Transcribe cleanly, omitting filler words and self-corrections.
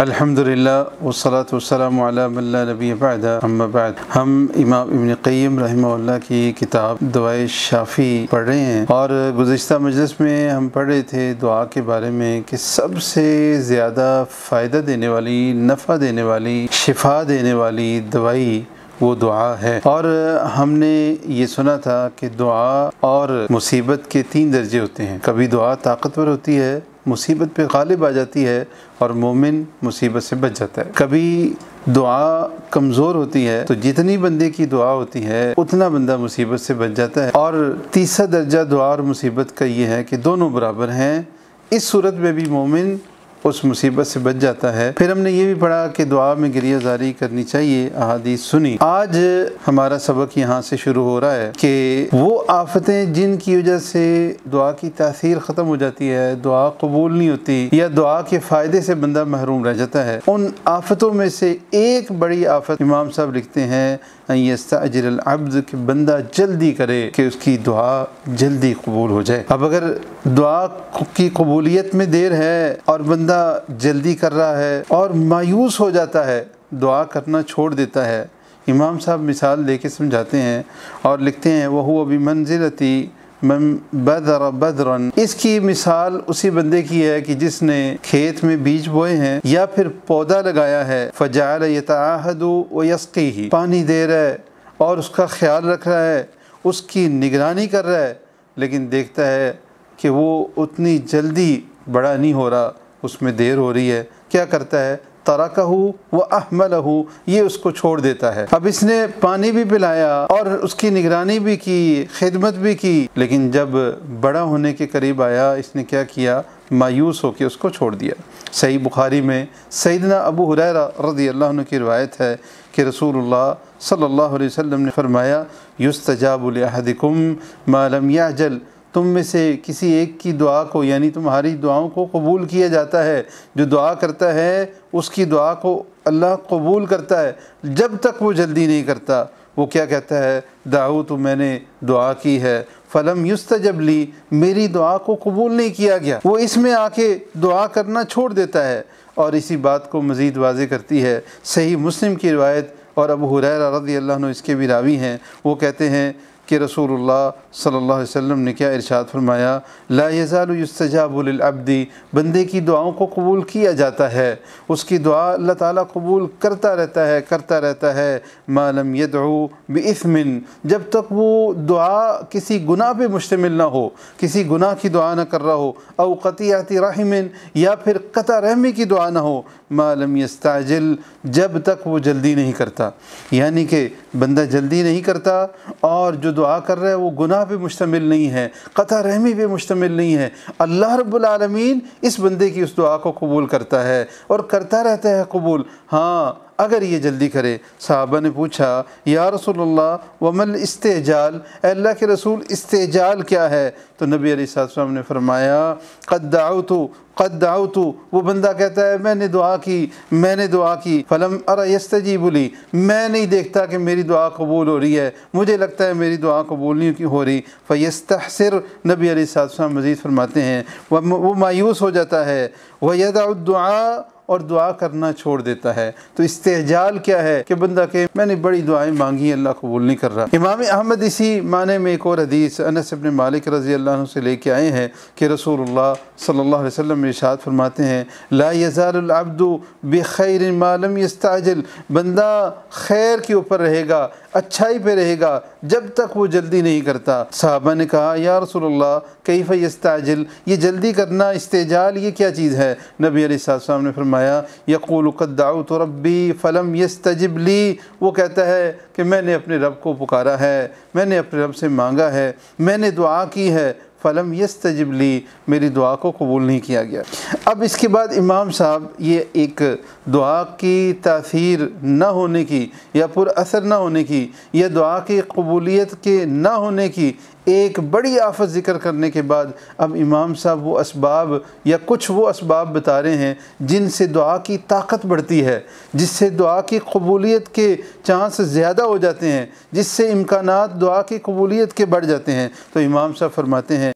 الحمدللہ والصلاة والسلام علی من لا نبی بعد اما بعد۔ ہم امام ابن قیم رحمہ اللہ کی کتاب دعائے شافی پڑھ رہے ہیں، اور گزشتہ مجلس میں ہم پڑھ رہے تھے دعا کے بارے میں کہ سب سے زیادہ فائدہ دینے والی، نفع دینے والی، شفا دینے والی دوائی وہ دعا ہے۔ اور ہم نے یہ سنا تھا کہ دعا اور مصیبت کے 3 درجے ہوتے ہیں۔ کبھی دعا طاقتور ہوتی ہے، مصیبت پہ غالب آ جاتی ہے اور مومن مصیبت سے بچ جاتا ہے۔ کبھی دعا کمزور ہوتی ہے تو جتنی بندے کی دعا ہوتی ہے اتنا بندہ مصیبت سے بچ جاتا ہے۔ اور تیسرا درجہ دعا اور مصیبت کا یہ ہے کہ دونوں برابر ہیں، اس صورت میں بھی مومن اس مصیبت سے بچ جاتا ہے۔ پھر ہم نے یہ بھی پڑھا کہ دعا میں گریہ زاری کرنی چاہیے، احادیث سنی۔ آج ہمارا سبق یہاں سے شروع ہو رہا ہے کہ وہ آفتیں جن کی وجہ سے دعا کی تاثیر ختم ہو جاتی ہے، دعا قبول نہیں ہوتی یا دعا کے فائدے سے بندہ محروم رہ جاتا ہے، ان آفتوں میں سے ایک بڑی آفت امام صاحب لکھتے ہیں ان یستعجل العبد، کہ بندہ جلدی کرے کہ اس کی دعا جلدی قبول ہو جائے۔ اب اگر دعا کی قبولیت میں دیر ہے اور بندہ جلدی کر رہا ہے اور مایوس ہو جاتا ہے، دعا کرنا چھوڑ دیتا ہے، امام صاحب مثال دے کے سمجھاتے ہیں اور لکھتے ہیں وَهُوَ بِمَنزِلَةِ مَن بَذَرَ بَذْرًا، اس کی مثال اسی بندے کی ہے کہ جس نے کھیت میں بیج بوئے ہیں یا پھر پودا لگایا ہے، فَجَعَلَ يَتَعَاهَدُ وَيَسْقِيهِ، پانی دے رہا ہے اور اس کا خیال رکھ رہا ہے، اس کی نگرانی کر رہا ہے، لیکن دیکھتا ہے کہ وہ اتنی جلدی بڑا نہیں ہو رہا، اس میں دیر ہو رہی ہے، کیا کرتا ہے؟ ترکہ واہملہ، یہ اس کو چھوڑ دیتا ہے۔ اب اس نے پانی بھی پلایا اور اس کی نگرانی بھی کی، خدمت بھی کی، لیکن جب بڑا ہونے کے قریب آیا اس نے کیا کیا؟ مایوس ہو کے اس کو چھوڑ دیا۔ صحیح بخاری میں سیدنا ابو ہریرہ رضی اللہ عنہ کی روایت ہے کہ رسول اللہ صلی اللہ علیہ وسلم نے فرمایا یستجاب لأحدکم ما لم یعجل، تم میں سے کسی ایک کی دعا کو، یعنی تمہاری دعاؤں کو قبول کیا جاتا ہے، جو دعا کرتا ہے اس کی دعا کو اللہ قبول کرتا ہے جب تک وہ جلدی نہیں کرتا۔ وہ کیا کہتا ہے؟ دعوت، میں نے دعا کی ہے، فلم یستجب لی، میری دعا کو قبول نہیں کیا گیا، وہ اس میں آ کے دعا کرنا چھوڑ دیتا ہے۔ اور اسی بات کو مزید واضح کرتی ہے صحیح مسلم کی روایت، اور ابو ہریرہ رضی اللہ عنہ اس کے بھی راوی ہیں، وہ کہتے ہیں کہ رسول اللہ صلی اللہ علیہ وسلم نے کیا ارشاد فرمایا؟ لا یزال یستجاب للعبد، بندے کی دعاؤں کو قبول کیا جاتا ہے، اس کی دعا اللہ تعالیٰ قبول کرتا رہتا ہے ما لم یدعو باثم، جب تک وہ دعا کسی گناہ پہ مشتمل نہ ہو، کسی گناہ کی دعا نہ کر رہا ہو، او قطیعۃ رحم، یا پھر قطع رحمی کی دعا نہ ہو، ما لم یستعجل، جب تک وہ جلدی نہیں کرتا۔ یعنی کہ بندہ جلدی نہیں کرتا اور جو دعا کر رہا ہے وہ گناہ پہ مشتمل نہیں ہے، قطع رحمی پہ مشتمل نہیں ہے، اللہ رب العالمین اس بندے کی اس دعا کو قبول کرتا ہے اور کرتا رہتا ہے قبول، ہاں اگر یہ جلدی کرے۔ صحابہ نے پوچھا یا رسول اللہ ومل استعجال، اے اللہ کے رسول استعجال کیا ہے؟ تو نبی علیہ السلام نے فرمایا قد دعوت، وہ بندہ کہتا ہے میں نے دعا کی فلم ار یستجیب لی، میں نہیں دیکھتا کہ میری دعا قبول ہو رہی ہے، مجھے لگتا ہے میری دعا قبول نہیں ہو رہی، فیستحسر، نبی علیہ السلام مزید فرماتے ہیں وہ مایوس ہو جاتا ہے، ویدع الدعاء، اور دعا کرنا چھوڑ دیتا ہے۔ تو استعجال کیا ہے؟ کہ بندہ کہ میں نے بڑی دعائیں مانگی اللہ قبول نہیں کر رہا۔ امام احمد اسی معنی میں ایک اور حدیث انس بن مالک رضی اللہ عنہ سے لے کے آئے ہیں کہ رسول اللہ صلی اللہ علیہ وسلم ارشاد فرماتے ہیں لا یزال العبد بخیر ما لم یستعجل، بندہ خیر کے اوپر رہے گا، اچھائی پہ رہے گا جب تک وہ جلدی نہیں کرتا۔ صحابہ نے کہا یا رسول اللہ کیف یستعجل، یہ جلدی کرنا، استعجال، یہ کیا چیز ہے؟ نبی علیہ السلام نے فرمایا یقول قد دعوت ربی فلم یستجب لی، وہ کہتا ہے کہ میں نے اپنے رب کو پکارا ہے، میں نے اپنے رب سے مانگا ہے، میں نے دعا کی ہے، فلم یستجب لی، میری دعا کو قبول نہیں کیا گیا۔ اب اس کے بعد امام صاحب یہ ایک دعا کی تاثیر نہ ہونے کی یا پر اثر نہ ہونے کی یا دعا کی قبولیت کے نہ ہونے کی ایک بڑی آفت ذکر کرنے کے بعد اب امام صاحب وہ اسباب یا کچھ وہ اسباب بتا رہے ہیں جن سے دعا کی طاقت بڑھتی ہے، جس سے دعا کی قبولیت کے چانس زیادہ ہو جاتے ہیں، جس سے امکانات دعا کی قبولیت کے بڑھ جاتے ہیں۔ تو امام صاحب فرماتے ہیں